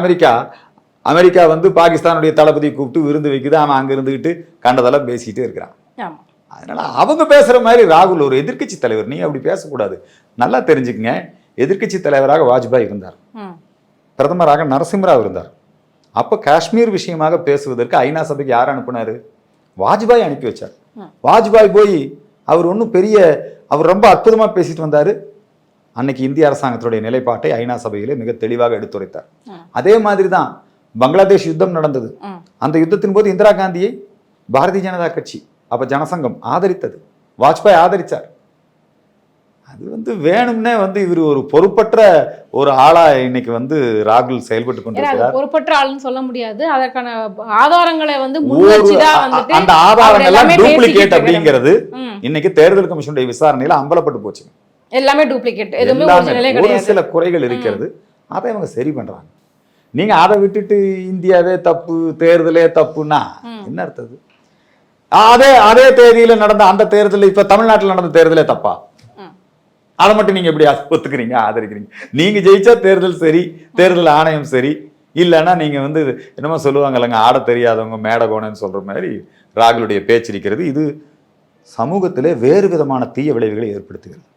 அமெரிக்கா வந்து பாகிஸ்தானுடைய தளபதியை கூப்பிட்டு விருந்து வைக்குது. அவன் அங்க இருந்துகிட்டு கண்டதெல்லாம் பேசிக்கிட்டே இருக்கிறான். ஆமா. அதனால அவங்க பேசுற மாதிரி ராகுல் ஒரு எதிர்க்கட்சி தலைவர், நீங்க அப்படி பேசக்கூடாது. நல்லா தெரிஞ்சுக்கங்க, எதிர்க்கட்சி தலைவராக வாஜ்பாய் இருந்தார், பிரதமராக நரசிம்மராவ் இருந்தார். அப்ப காஷ்மீர் விஷயமாக பேசுவதற்கு ஐநா சபைக்கு யார் அனுப்புனாரு? வாஜ்பாய் அனுப்பி வச்சார். வாஜ்பாய் போய் அவர் ரொம்ப அற்புதமா பேசிட்டு வந்தாரு. அன்னைக்கு இந்திய அரசாங்கத்துடைய நிலைப்பாட்டை ஐநா சபையிலே மிக தெளிவாக எடுத்துரைத்தார். அதே மாதிரி தான் பங்களாதேஷ் யுத்தம் நடந்தது. அந்த யுத்தத்தின் போது இந்திரா காந்தியை பாரதிய ஜனதா கட்சி, அப்ப ஜனசங்கம் ஆதரித்தது, வாஜ்பாய் ஆதரிச்சார். அது வந்து வேணும்னே வந்து இவர் ஒரு பொறுப்பற்ற ஒரு ஆளா இன்னைக்கு வந்து ராகுல் செயல்பட்டு கொண்டிருக்கிறார். பொறுப்பற்ற ஆளுன்னு சொல்ல முடியாது. அதற்கான ஆதாரங்களை வந்து முன்வச்சுதான் வந்துட்டு அந்த ஆதாரங்கள் டூப்ளிகேட் அப்படிங்கிறது இன்னைக்கு தேர்தல் கமிஷனுடைய விசாரணையில அம்பலப்பட்டு போச்சு. எல்லாமே டூப்ளிகேட், எதுவுமே ஒரு சில குறைகள் இருக்கிறது, அதை அவங்க சரி பண்றாங்க. நீங்க அதை விட்டுட்டு இந்தியாவே தப்பு, தேர்தலே தப்புன்னா என்ன அர்த்தம்? அதே தேதியில நடந்த அந்த தேர்தல், இப்ப தமிழ்நாட்டில் நடந்த தேர்தலே தப்பா? அதை மட்டும் நீங்க எப்படி ஒத்துக்கிறீங்க, ஆதரிக்கிறீங்க? நீங்க ஜெயிச்சா தேர்தல் சரி, தேர்தல் ஆணையம் சரி, இல்லைன்னா நீங்க வந்து என்னமோ சொல்லுவாங்க இல்லைங்க, ஆட தெரியாதவங்க மேடகோணன்னு சொல்ற மாதிரி ராகுலுடைய பேச்சு இருக்கிறது. இது சமூகத்திலே வேறு விதமான தீய விளைவுகளை ஏற்படுத்துகிறது.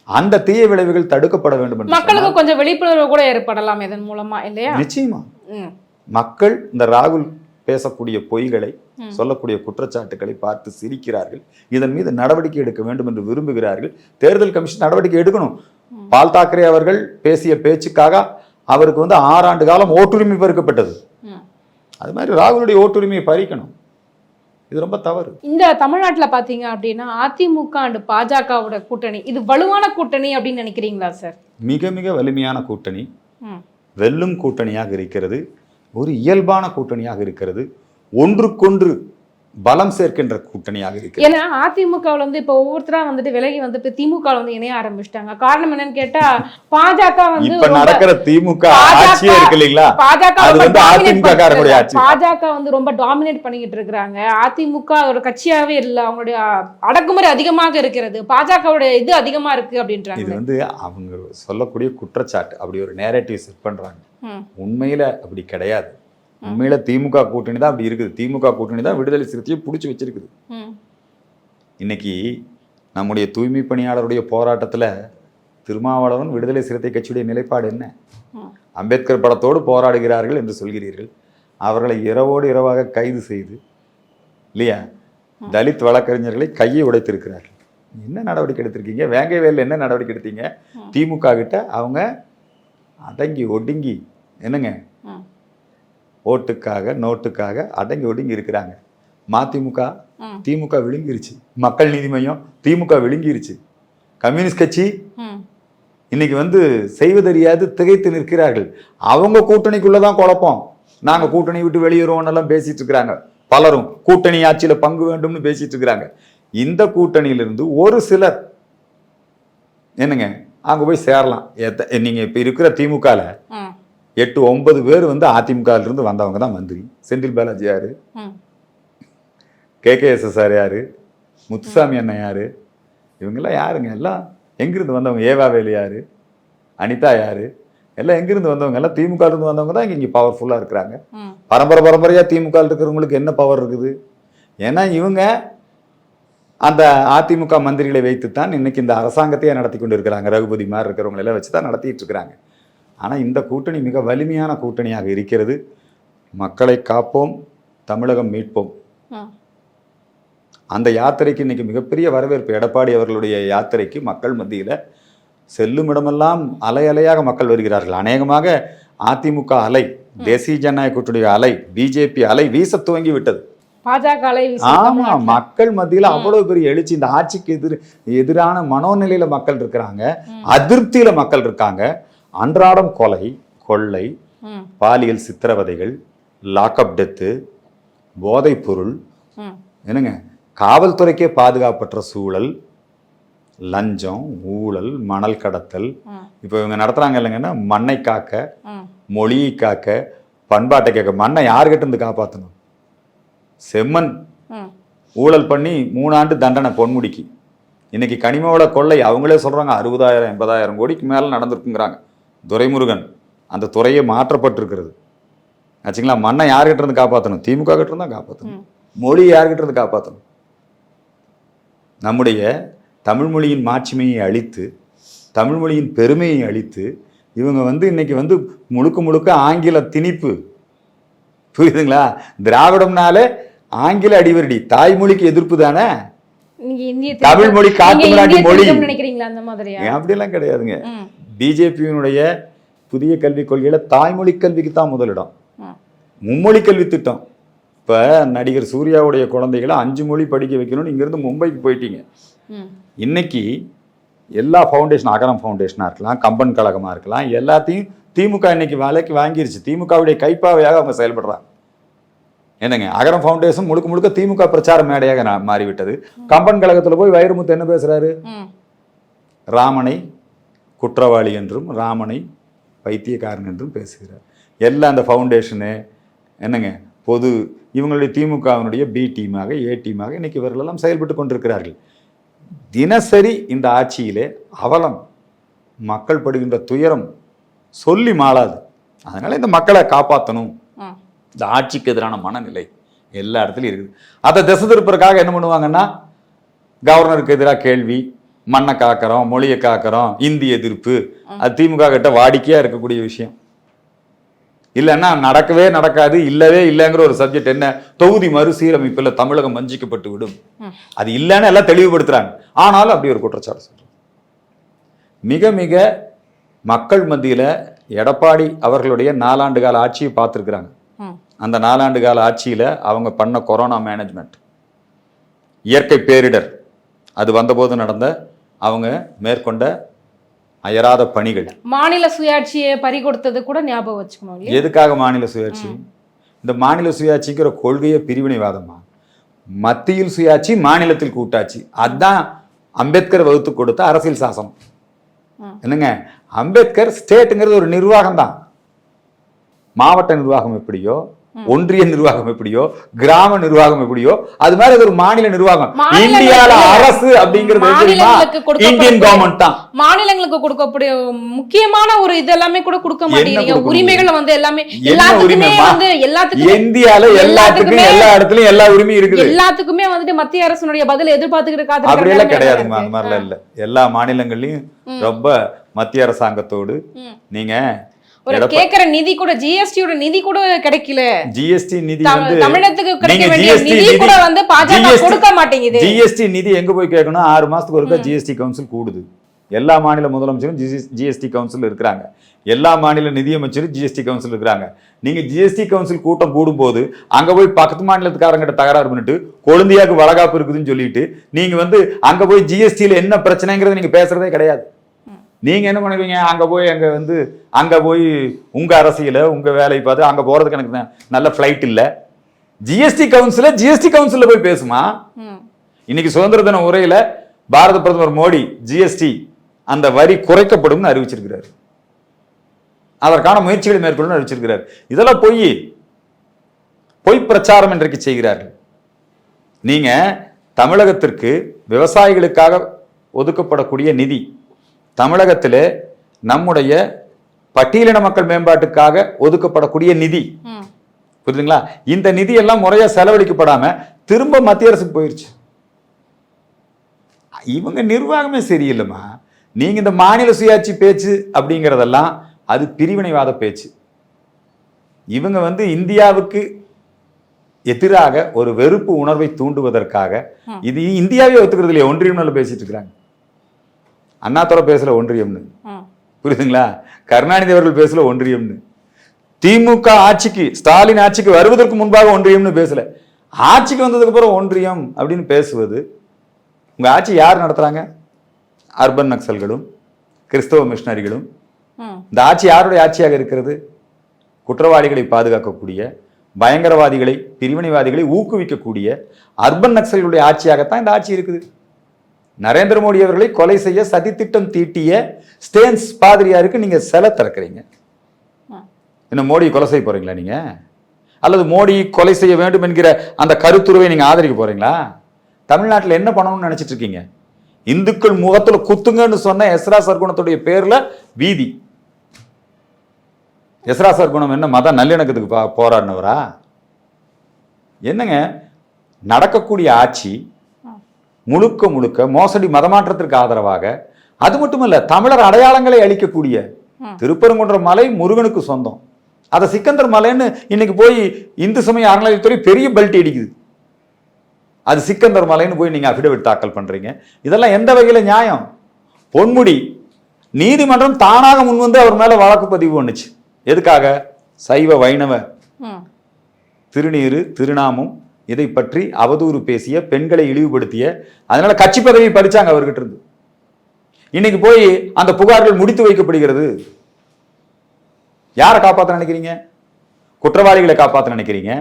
அந்த தீய விளைவுகள் தடுக்கப்பட வேண்டும். மக்களுக்கு கொஞ்சம் விழிப்புணர்வு கூட ஏற்படலாம் இதன் மூலமா, இல்லையா? நிச்சயமா மக்கள் இந்த ராகுல் பேசக்கூடிய பொய்களை, சொல்லக்கூடிய குற்றச்சாட்டுகளை பார்த்து சிரிக்கிறார்கள். இதன் மீது நடவடிக்கை எடுக்க வேண்டும் என்று விரும்புகிறார்கள். தேர்தல் கமிஷன் நடவடிக்கை எடுக்கணும். பால் தாக்கரே அவர்கள் பேசிய பேச்சுக்காக அவருக்கு வந்து 6 ஆண்டு காலம் ஓட்டுரிமை பறிக்கப்பட்டது. அது மாதிரி ராகுலுடைய ஓட்டுரிமையை பறிக்கணும். இது ரொம்ப தவறு. இந்த தமிழ்நாட்டுல பாத்தீங்க அப்படின்னா அதிமுக அண்ட் பாஜகவோட கூட்டணி, இது வலுவான கூட்டணி அப்படின்னு நினைக்கிறீங்களா சார்? மிக மிக வலிமையான கூட்டணி, வெல்லும் கூட்டணியாக இருக்கிறது, ஒரு இயல்பான கூட்டணியாக இருக்கிறது, ஒன்றுக்கொன்று பலம் சேர்க்கின்ற கூட்டணியாக இருக்கு. ஏன்னா அதிமுகவில் வந்து இப்போ ஒவ்வொருத்தரா வந்துட்டு விலகி வந்துட்டு திமுக வந்து இணைய ஆரம்பிச்சிட்டாங்க. காரணம் என்னன்னு கேட்டா பாஜக வந்து இப்ப நடக்கிற திமுக ஆட்சியே இருக்கு இல்லீங்களா, பாஜக வந்து ரொம்ப டாமினேட் பண்ணிக்கிட்டு இருக்கிறாங்க. அதிமுக ஒரு கட்சியாவே இல்ல, அவங்களுடைய அடக்குமுறை அதிகமாக இருக்கிறது, பாஜகவுடைய இது அதிகமா இருக்கு அப்படின்றாங்க. இது வந்து அவங்க சொல்லக்கூடிய குற்றச்சாட்டு, அப்படி ஒரு நேரேட்டிவ் செட் பண்றாங்க. உண்மையில அப்படி கிடையாது. உண்மையில திமுக கூட்டணி தான் அப்படி இருக்குது. திமுக கூட்டணி தான் விடுதலை சிறுத்தையை பிடிச்சி வச்சிருக்குது. இன்னைக்கு நம்முடைய தூய்மை பணியாளருடைய போராட்டத்துல திருமாவளவன் விடுதலை சிறுத்தை கட்சியுடைய நிலைப்பாடு என்ன? அம்பேத்கர் படத்தோடு போராடுகிறார்கள் என்று சொல்கிறீர்கள். அவர்களை இரவோடு இரவாக கைது செய்து இல்லையா, தலித் வழக்கறிஞர்களை கையை உடைத்திருக்கிறார்கள். என்ன நடவடிக்கை எடுத்திருக்கீங்க? வேங்கைவேலில் என்ன நடவடிக்கை எடுத்தீங்க? திமுக கிட்ட அவங்க அடங்கி ஒடுங்கி என்னங்க ஓட்டுக்காக நோட்டுக்காக அடங்கி ஒடுங்கி இருக்கிறாங்க. மதிமுக திமுக விழுங்கிருச்சு, மக்கள் நீதி மையம் திமுக விழுங்கிருச்சு, கம்யூனிஸ்ட் கட்சி இன்னைக்கு வந்து செய்வதறியாது திகைத்து நிற்கிறார்கள். அவங்க கூட்டணிக்குள்ளதான் குழப்பம். நாங்க கூட்டணி விட்டு வெளியேறுவோம் எல்லாம் பேசிட்டு இருக்கிறாங்க. பலரும் கூட்டணி ஆட்சியில பங்கு வேண்டும்னு பேசிட்டு இருக்கிறாங்க. இந்த கூட்டணியிலிருந்து ஒரு சிலர் என்னங்க அங்க போய் சேரலாம். நீங்க இப்ப இருக்கிற திமுகல 8-9 பேர் வந்து அதிமுக இருந்து வந்தவங்க தான் மந்திரி. செந்தில் பாலாஜி யாரு, KKSSR யாரு, முத்துசாமி அண்ணன் யாரு, இவங்கெல்லாம் யாருங்க? எல்லாம் எங்கிருந்து வந்தவங்க? ஏவாவேலு யாரு, அனிதா யாரு, எல்லாம் எங்கிருந்து வந்தவங்க? எல்லாம் திமுக இருந்து வந்தவங்க தான் இங்க பவர்ஃபுல்லா இருக்கிறாங்க. பரம்பரையா திமுக இருக்கிறவங்களுக்கு என்ன பவர் இருக்குது? ஏன்னா இவங்க அந்த அதிமுக மந்திரிகளை வைத்துத்தான் இன்னைக்கு இந்த அரசாங்கத்தையே நடத்தி கொண்டு இருக்கிறாங்க. ரகுபதி மாதிரி இருக்கிறவங்க எல்லாம் வச்சுதான் நடத்திட்டு இருக்கிறாங்க. ஆனால் இந்த கூட்டணி மிக வலிமையான கூட்டணியாக இருக்கிறது. மக்களை காப்போம், தமிழகம் மீட்போம். அந்த யாத்திரைக்கு இன்னைக்கு மிகப்பெரிய வரவேற்பு. எடப்பாடி அவர்களுடைய யாத்திரைக்கு மக்கள் மத்தியில் செல்லும் இடமெல்லாம் அலை அலையாக மக்கள் வருகிறார்கள். அநேகமாக அதிமுக அலை, தேசிய ஜனநாயக கூட்டணி அலை, பிஜேபி அலை வீச துவங்கி விட்டது. பாஜக அலை. ஆமா, மக்கள் மத்தியில் அவ்வளவு பெரிய எழுச்சி. இந்த ஆட்சிக்கு எதிரான மனோநிலையில மக்கள் இருக்கிறாங்க, அதிருப்தியில மக்கள் இருக்காங்க. அன்றாடம் கொலை, கொள்ளை, பாலியல் சித்திரவதைகள், லாக்அப் டெத்து, போதைப் பொருள், என்னங்க காவல்துறைக்கே பாதுகாப்பற்ற சூழல், லஞ்சம், ஊழல், மணல் கடத்தல். இப்போ இவங்க நடத்துறாங்க இல்லைங்கன்னா மண்ணை காக்க, மொழியை காக்க, பண்பாட்டை காக்க. மண்ணை யார்கிட்ட இருந்து காப்பாற்றணும்? செம்மன் ஊழல் பண்ணி 3 ஆண்டு தண்டனை பொன்முடிக்கு. இன்னைக்கு கனிமவள கொள்ளை அவங்களே சொல்றாங்க 60,000-80,000 கோடிக்கு மேல நடந்திருக்குங்கிறாங்க. துரைமுருகன் அந்த துறையை மாற்றப்பட்டிருக்கிறது ஆச்சுங்களா. மண்ணை யார்கிட்ட இருந்து காப்பாற்றணும்? திமுக கிட்ட இருந்து தான் காப்பாற்றணும். மொழி யார்கிட்ட இருந்து காப்பாற்றணும்? நம்முடைய தமிழ் மொழியின் மாட்சிமையை அழித்து, தமிழ் மொழியின் பெருமையை அழித்து, இவங்க வந்து இன்னைக்கு வந்து முழுக்க முழுக்க ஆங்கில திணிப்பு, புரியுதுங்களா? திராவிடம்னாலே ஆங்கில அடிவரடி, தாய்மொழிக்கு எதிர்ப்பு தானே. தமிழ் மொழி காட்டு முன்னாடி மொழி நினைக்கிறீங்களா? அந்த மாதிரியா? அப்படியெல்லாம் கிடையாதுங்க. பிஜேபியினுடைய புதிய கல்விக் கொள்கையில தாய்மொழி கல்விக்கு தான் முதலிடம். மும்மொழி கல்வி திட்டம். இப்ப நடிகர் சூர்யாவுடைய குழந்தைகளை 5 மொழி படிக்க வைக்கணும்னு இங்கிருந்து மும்பைக்கு போயிட்டீங்க. இன்னைக்கு எல்லா ஃபவுண்டேஷன், அகரம் ஃபவுண்டேஷனா இருக்கலாம், கம்பன் கழகமா இருக்கலாம், எல்லாத்தையும் திமுக இன்னைக்கு வேலைக்கு வாங்கிருச்சு. திமுகவுடைய கைப்பாவையாக அவங்க செயல்படுறாங்க. என்னங்க, அகரம் ஃபவுண்டேஷன் முழுக்க முழுக்க திமுக பிரச்சார மேடையாக மாறிவிட்டது. கம்பன் கழகத்துல போய் வைரமுத்து என்ன பேசுறாரு? ராமனை குற்றவாளி என்றும் ராமனை பைத்தியக்காரன் என்றும் பேசுகிறார். எல்லாம் அந்த ஃபவுண்டேஷனு என்னங்க பொது இவங்களுடைய திமுகவினுடைய பி டீமாக, ஏ டீமாக இன்னைக்கு இவர்களெல்லாம் செயல்பட்டு கொண்டிருக்கிறார்கள். தினசரி இந்த ஆட்சியிலே அவலம், மக்கள் படுகின்ற துயரம் சொல்லி மாளாது. அதனால இந்த மக்களை காப்பாற்றணும், இந்த ஆட்சிக்கு எதிரான மனநிலை எல்லா இடத்துலையும் இருக்குது. அதை திசை திருப்பதற்காக என்ன பண்ணுவாங்கன்னா, கவர்னருக்கு எதிராக கேள்வி, மண்ணை காக்கிறோம், மொழியை காக்கிறோம், இந்தி எதிர்ப்பு. அது திமுக கிட்ட வாடிக்கையா இருக்கக்கூடிய விஷயம். இல்லைன்னா நடக்கவே நடக்காது, இல்லவே இல்லைங்கிற ஒரு சப்ஜெக்ட் என்ன, தொகுதி மறுசீரமைப்பில் தமிழகம் வஞ்சிக்கப்பட்டு விடும். அது இல்லைன்னு எல்லாம் தெளிவுபடுத்துறாங்க. ஆனாலும் அப்படி ஒரு குற்றச்சாட்டு சொல்றாங்க. மிக மிக மக்கள் மத்தியில எடப்பாடி அவர்களுடைய 4 ஆண்டு கால ஆட்சியை பார்த்துருக்குறாங்க. அந்த 4 ஆண்டு கால ஆட்சியில அவங்க பண்ண கொரோனா மேனேஜ்மெண்ட், இயற்கை பேரிடர் அது வந்தபோது நடந்த அவங்க மேற்கொண்ட அயராத பணிகள், மாநில சுயாட்சியை பறிகொடுத்தது கூட ஞாபகம் வச்சுக்கணும். எதுக்காக மாநில சுயாட்சி? இந்த மாநில சுயாட்சிங்கிற கொள்கையை பிரிவினைவாதமா? மத்தியில் சுயாட்சி, மாநிலத்தில் கூட்டாட்சி. அதுதான் அம்பேத்கர் வகுத்து கொடுத்த அரசியல் சாசனம். என்னங்க, அம்பேத்கர் ஸ்டேட்டுங்கிறது ஒரு நிர்வாகம் தான். மாவட்ட நிர்வாகம் எப்படியோ, ஒன்றிய நிர்வாகம் எப்படியோ, கிராம நிர்வாகம் எப்படியோ, அது மாதிரி ஒரு மாநில நிர்வாகம். இந்தியால அரசு அப்படிங்கிறது இந்தியன் கவர்மெண்ட் தான். மாநிலங்களுக்கு கொடுக்கக்கூடிய முக்கியமான ஒரு இதெல்லாமே கூட கொடுக்க மாட்டேங்கிறீங்க. உரிமைகள் வந்து எல்லாமே இந்தியால எல்லாத்துக்கும் எல்லா இடத்துலயும் எல்லா உரிமையும் இருக்குது. எல்லாத்துக்குமே வந்துட்டு மத்திய அரசுடைய பதில் எதிர்பார்த்துக்கிட்டு அப்படி எல்லாம் கிடையாதுமா. அந்த மாதிரிலாம் இல்ல. எல்லா மாநிலங்கள்லயும் ரொம்ப மத்திய அரசாங்கத்தோடு நீங்க கேக்குற நிதி கூட, ஜிஎஸ்டியோட நிதி கூட கிடைக்கல. ஜிஎஸ்டி நிதி வந்து தமிழகத்துக்கு கிடைக்க வேண்டிய நிதி கூட வந்து பாஜக கொடுக்க மாட்டேங்குது. ஜிஎஸ்டி நிதி எங்க போய் கேட்கணும்? 6 மாசத்துக்கு ஒருக்கா ஜிஎஸ்டி கவுன்சில் கூடுது. எல்லா மாநில முதலமைச்சரும் ஜிஎஸ்டி கவுன்சில் இருக்கிறாங்க. எல்லா மாநில நிதியமைச்சரும் ஜிஎஸ்டி கவுன்சில் இருக்கிறாங்க. நீங்க ஜிஎஸ்டி கவுன்சில் கூட்டம் கூடும்போது அங்க போய் பக்கத்து மாநிலத்துக்காரங்கிட்ட தகராறு பண்ணிட்டு, கொழுந்தியாக்கு வளகாப்பு இருக்குதுன்னு சொல்லிட்டு நீங்க வந்து அங்க போய் ஜிஎஸ்டியில என்ன பிரச்சனைங்கிறத நீங்க பேசுறதே கிடையாது. நீங்க என்ன பண்ணுவீங்க? அங்க போய் உங்க அரசியல உங்க வேலையை பார்த்து அங்க போறதுக்கு எனக்கு நல்ல பிளைட் இல்ல. ஜிஎஸ்டி கவுன்சில்ல போய் பேசுமா? இன்னைக்கு சுதந்திர தின உரையில பாரத பிரதமர் மோடி ஜிஎஸ்டி அந்த வரி குறைக்கப்படும் அறிவிச்சிருக்கிறார். அதற்கான முயற்சிகளை மேற்கொள்ள அறிவிச்சிருக்கிறார். இதெல்லாம் பொய் பிரச்சாரம் இன்றைக்கு செய்கிறார்கள். நீங்க தமிழகத்திற்கு விவசாயிகளுக்காக ஒதுக்கப்படக்கூடிய நிதி, தமிழகத்திலே நம்முடைய பட்டியலின மக்கள் மேம்பாட்டுக்காக ஒதுக்கப்படக்கூடிய நிதி, புரியுதுங்களா? இந்த நிதி எல்லாம் முறையா செலவழிக்கப்படாம திரும்ப மத்திய அரசுக்கு போயிருச்சு. இவங்க நிர்வாகமே சரியில்லைமா. நீங்க இந்த மாநில சுயாட்சி பேச்சு அப்படிங்கிறதெல்லாம் அது பிரிவினைவாத பேச்சு. இவங்க வந்து இந்தியாவுக்கு எதிராக ஒரு வெறுப்பு உணர்வை தூண்டுவதற்காக இது இந்தியாவே ஒத்துக்கிறது இல்லையா, ஒன்றியம் பேசிட்டு இருக்கிறாங்க. அண்ணாதுரை பேசல ஒன்றியம்னு, புரியுதுங்களா? கருணாநிதி அவர்கள் பேசல ஒன்றியம்னு. திமுக ஆட்சிக்கு, ஸ்டாலின் ஆட்சிக்கு வருவதற்கு முன்பாக ஒன்றியம்னு பேசல. ஆட்சிக்கு வந்ததுக்கு அப்புறம் ஒன்றியம் அப்படின்னு பேசுவது. உங்க ஆட்சி யார் நடத்துறாங்க? அர்பன் நக்சல்களும் கிறிஸ்தவ மிஷனரிகளும். இந்த ஆட்சி யாருடைய ஆட்சியாக இருக்கிறது? குற்றவாளிகளை பாதுகாக்கக்கூடிய, பயங்கரவாதிகளை, பிரிவினைவாதிகளை ஊக்குவிக்கக்கூடிய அர்பன் நக்சல்களுடைய ஆட்சியாகத்தான் இந்த ஆட்சி இருக்குது. நரேந்திர மோடி அவர்களை கொலை செய்ய சதித்திட்டம் தீட்டிய ஸ்டேன்ஸ் பாதிரியாருக்கு நீங்க சிலை திறக்கிறீங்க. என்ன மோடி கொலை செய்ய போறீங்களா நீங்க? அல்லது மோடி கொலை செய்ய வேண்டும் என்கிற அந்த கருத்துருவை நீங்க ஆதரிக்க போறீங்களா? தமிழ்நாட்டில் என்ன பண்ணணும்னு நினைச்சிட்டு இருக்கீங்க? இந்துக்கள் முகத்துல குத்துங்கன்னு சொன்ன எஸ்ரா சர்க்குணத்துடைய பேர்ல வீதி, எஸ்ராசர் குணம் என்ன மத நல்லிணக்கத்துக்கு போராடினவரா? என்னங்க நடக்கக்கூடிய ஆட்சி முழுக்க முழுக்க மோசடி மதமாற்றத்திற்கு ஆதரவாக, அது மட்டுமல்ல தமிழர் அடையாளங்களை அளிக்கக்கூடிய திருப்பரங்குன்றம் மலை முருகனுக்கு சொந்தம். அதை சிக்கந்தர் மலைன்னு இன்னைக்கு போய் இந்து சமய அறநிலையத்துறை பெரிய பெல்ட் அடிக்குது. அது சிக்கந்தர் மலைன்னு போய் நீங்க அபிடவிட் தாக்கல் பண்றீங்க. இதெல்லாம் எந்த வகையில நியாயம்? பொன்முடி நீதிமன்றம் தானாக முன்வந்து அவர் மேல வழக்கு பதிவு பண்ணுச்சு. எதுக்காக? சைவ வைணவ திருநீரு திருநாமம் இதை பற்றி அவதூறு பேசிய, பெண்களை இழிவுபடுத்திய, அதனால கட்சி பதவியை பறிச்சாங்க அவர்கிட்ட இருந்து. இன்னைக்கு போய் அந்த புகார்கள் முடித்து வைக்கப்படுகிறது. யாரை காப்பாற்ற நினைக்கிறீங்க? குற்றவாளிகளை காப்பாற்ற நினைக்கிறீங்க?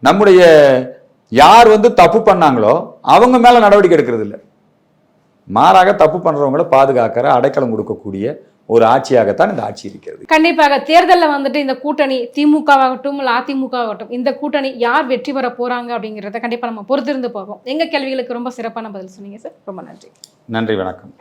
நம்முடைய யார் தப்பு பண்ணாங்களோ அவங்க மேல நடவடிக்கை எடுக்கிறது இல்லை. மாறாக தப்பு பண்றவங்களை பாதுகாக்கிற, அடைக்கலம் கொடுக்கக்கூடிய ஒரு ஆட்சியாகத்தான் இந்த ஆட்சி இருக்கிறது. கண்டிப்பாக தேர்தலில் இந்த கூட்டணி திமுகவாகட்டும் இல்லை அதிமுகவாகட்டும், இந்த கூட்டணி யார் வெற்றி பெற போறாங்க அப்படிங்கிறத கண்டிப்பா நம்ம பொறுத்திருந்து பார்ப்போம். எங்க கேள்விகளுக்கு ரொம்ப சிறப்பான பதில் சொன்னீங்க சார். ரொம்ப நன்றி. நன்றி, வணக்கம்.